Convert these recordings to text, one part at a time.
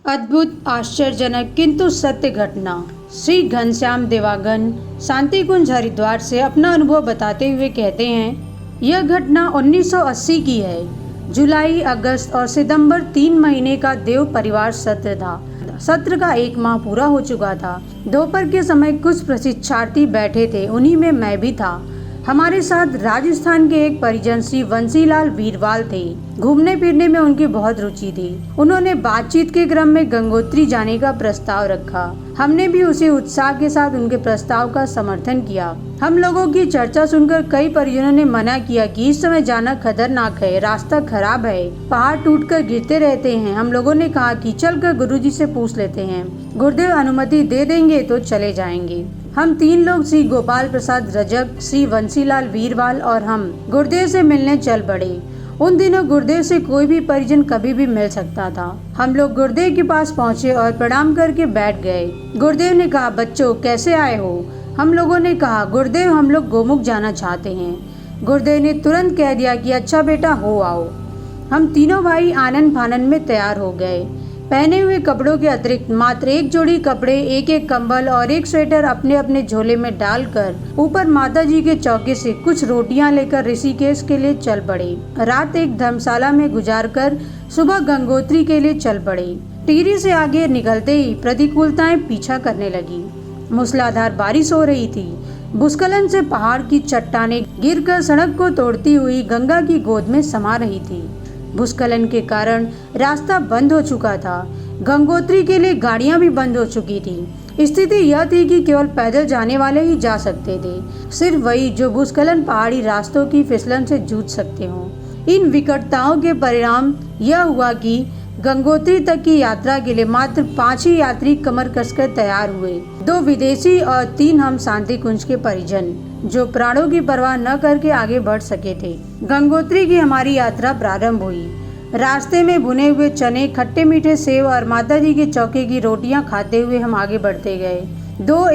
अद्भुत, आश्चर्यजनक किंतु सत्य घटना। श्री घनश्याम देवांगन शांति कुंज हरिद्वार से अपना अनुभव बताते हुए कहते हैं, यह घटना 1980 की है। जुलाई, अगस्त और सितंबर 3 महीने का देव परिवार सत्र था। सत्र का 1 माह पूरा हो चुका था। दोपहर के समय कुछ प्रशिक्षार्थी बैठे थे, उन्हीं में मैं भी था। हमारे साथ राजस्थान के एक परिजन श्री बंसीलाल वीरवाल थे। घूमने फिरने में उनकी बहुत रुचि थी। उन्होंने बातचीत के क्रम में गंगोत्री जाने का प्रस्ताव रखा। हमने भी उसी उत्साह के साथ उनके प्रस्ताव का समर्थन किया। हम लोगों की चर्चा सुनकर कई परिजनों ने मना किया कि इस समय जाना खतरनाक है, रास्ता खराब है, पहाड़ टूटकर गिरते रहते हैं। हम लोगों ने कहा कि चलकर गुरुजी से पूछ लेते हैं, गुरुदेव अनुमति दे देंगे तो चले जाएंगे। हम 3 लोग श्री गोपाल प्रसाद रजक, श्री बंसीलाल वीरवाल और हम गुरुदेव से मिलने चल पड़े। उन दिनों गुरुदेव से कोई भी परिजन कभी भी मिल सकता था। हम लोग गुरुदेव के पास पहुँचे और प्रणाम करके बैठ गए। गुरुदेव ने कहा, बच्चों कैसे आए हो? हम लोगों ने कहा, गुरुदेव हम लोग गोमुख जाना चाहते हैं। गुरुदेव ने तुरंत कह दिया कि अच्छा बेटा, हो आओ। हम तीनों भाई आनन फानन में तैयार हो गए। पहने हुए कपड़ों के अतिरिक्त मात्र एक जोड़ी कपड़े, एक कंबल और एक स्वेटर अपने अपने झोले में डालकर ऊपर माता जी के चौके से कुछ रोटियां लेकर ऋषिकेश के लिए चल पड़े। रात एक धर्मशाला में गुजारकर सुबह गंगोत्री के लिए चल पड़े। टिहरी से आगे निकलते ही प्रतिकूलताएं पीछा करने लगी। मूसलाधार बारिश हो रही थी। भूस्खलन से पहाड़ की चट्टानें गिरकर सड़क को तोड़ती हुई गंगा की गोद में समा रही थी। भूस्खलन के कारण रास्ता बंद हो चुका था। गंगोत्री के लिए गाड़ियां भी बंद हो चुकी थी। स्थिति यह थी कि केवल पैदल जाने वाले ही जा सकते थे, सिर्फ वही जो भूस्खलन पहाड़ी रास्तों की फिसलन से जूझ सकते हों। इन विकटताओं के परिणाम यह हुआ कि गंगोत्री तक की यात्रा के लिए मात्र 5 ही यात्री कमर कसकर तैयार हुए। 2 विदेशी और 3 हम शांति कुंज के परिजन, जो प्राणों की परवाह न करके आगे बढ़ सके थे। गंगोत्री की हमारी यात्रा प्रारंभ हुई। रास्ते में भुने हुए चने, खट्टे मीठे सेव और माताजी के चौके की रोटियां खाते हुए हम आगे बढ़ते गए।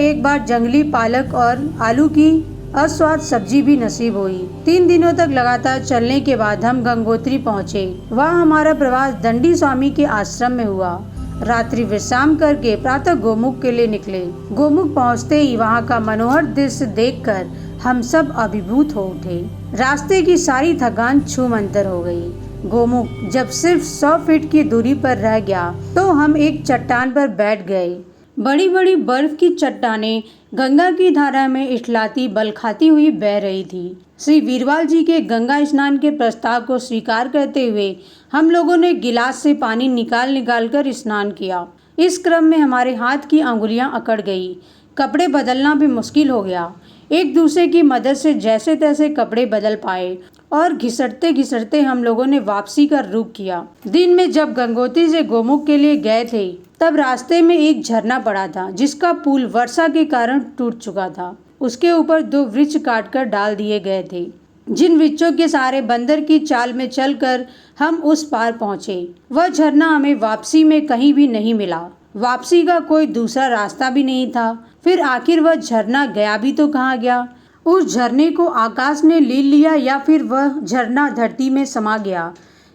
1 बार जंगली पालक और आलू की अस्वाद सब्जी भी नसीब हुई। 3 दिनों तक लगातार चलने के बाद हम गंगोत्री पहुँचे। वहाँ हमारा प्रवास दंडी स्वामी के आश्रम में हुआ। रात्रि विश्राम करके प्रातः गोमुख के लिए निकले। गोमुख पहुँचते ही वहाँ का मनोहर दृश्य देखकर हम सब अभिभूत हो उठे। रास्ते की सारी थकान छूमंतर हो गई। गोमुख जब सिर्फ 100 फीट की दूरी पर रह गया तो हम एक चट्टान पर बैठ गए। बड़ी बड़ी बर्फ की चट्टानें गंगा की धारा में इठलाती बल खाती हुई बह रही थी। श्री वीरवाल जी के गंगा स्नान के प्रस्ताव को स्वीकार करते हुए हम लोगों ने गिलास से पानी निकाल निकाल कर स्नान किया। इस क्रम में हमारे हाथ की अंगुलियां अकड़ गई। कपड़े बदलना भी मुश्किल हो गया। एक दूसरे की मदद से जैसे तैसे कपड़े बदल पाए और घिसटते घिसटते हम लोगों ने वापसी का रुख किया। दिन में जब गंगोत्री से गोमुख के लिए गए थे तब रास्ते में एक झरना पड़ा था, जिसका पुल वर्षा के कारण टूट चुका था। उसके ऊपर 2 वृक्ष काटकर डाल दिए गए थे, जिन वृक्षों के सहारे बंदर की चाल में चलकर हम उस पार पहुंचे। वह झरना हमें वापसी में कहीं भी नहीं मिला। वापसी का कोई दूसरा रास्ता भी नहीं था। फिर आखिर वह झरना गया भी तो कहाँ गया? उस झरने को आकाश ने ले लिया या फिर वह झरना धरती में समा गया?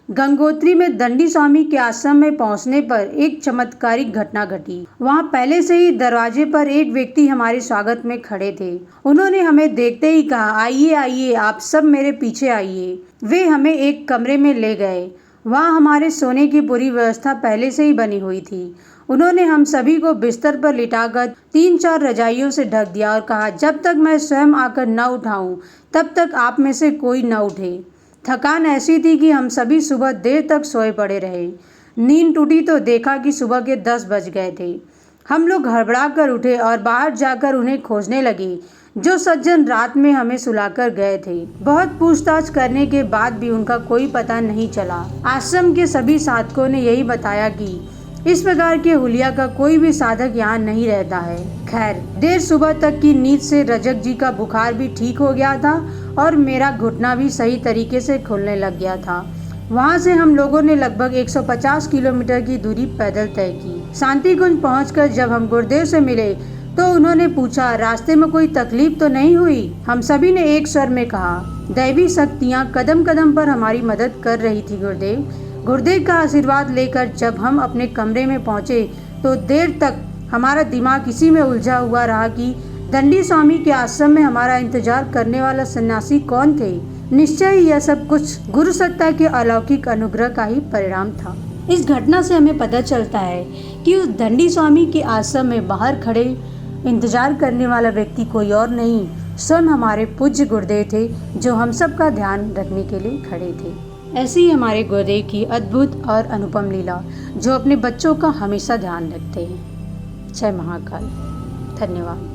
गंगोत्री में दंडी स्वामी के आश्रम में पहुंचने पर एक चमत्कारिक घटना घटी। वहां पहले से ही दरवाजे पर एक व्यक्ति हमारे स्वागत में खड़े थे। उन्होंने हमें देखते ही कहा, आइए आइए, आप सब मेरे पीछे आइए। वे हमें एक कमरे में ले गए। वहां हमारे सोने की पूरी व्यवस्था पहले से ही बनी हुई थी। उन्होंने हम सभी को बिस्तर पर लिटाकर 3-4 रजाइयों से ढक दिया और कहा, जब तक मैं स्वयं आकर न उठाऊं तब तक आप में से कोई न उठे। थकान ऐसी थी कि हम सभी सुबह देर तक सोए पड़े रहे। नींद टूटी तो देखा कि सुबह के 10 बज गए थे। हम लोग हड़बड़ा कर उठे और बाहर जाकर उन्हें खोजने लगे, जो सज्जन रात में हमें सुलाकर गए थे। बहुत पूछताछ करने के बाद भी उनका कोई पता नहीं चला। आश्रम के सभी साधकों ने यही बताया कि इस प्रकार के हुलिया का कोई भी साधक यहाँ नहीं रहता है। खैर, देर सुबह तक की नींद से रजक जी का बुखार भी ठीक हो गया था और मेरा घुटना भी सही तरीके से खुलने लग गया था। वहाँ से हम लोगों ने लगभग 150 किलोमीटर की दूरी पैदल तय की। शांति कुंज पहुँचकर जब हम गुरुदेव से मिले तो उन्होंने पूछा, रास्ते में कोई तकलीफ तो नहीं हुई? हम सभी ने एक स्वर में कहा, दैवी शक्तियाँ कदम कदम पर हमारी मदद कर रही थी गुरुदेव। गुरुदेव का आशीर्वाद लेकर जब हम अपने कमरे में पहुँचे तो देर तक हमारा दिमाग इसी में उलझा हुआ रहा कि दंडी स्वामी के आश्रम में हमारा इंतजार करने वाला सन्यासी कौन थे। निश्चय ही यह सब कुछ गुरु सत्ता के अलौकिक अनुग्रह का ही परिणाम था। इस घटना से हमें पता चलता है कि उस दंडी स्वामी के आश्रम में बाहर खड़े इंतजार करने वाला व्यक्ति कोई और नहीं, स्वयं हमारे पूज्य गुरुदेव थे, जो हम सब का ध्यान रखने के लिए खड़े थे। ऐसी ही हमारे गुरुदेव की अद्भुत और अनुपम लीला, जो अपने बच्चों का हमेशा ध्यान रखते हैं। जय महाकाल। धन्यवाद।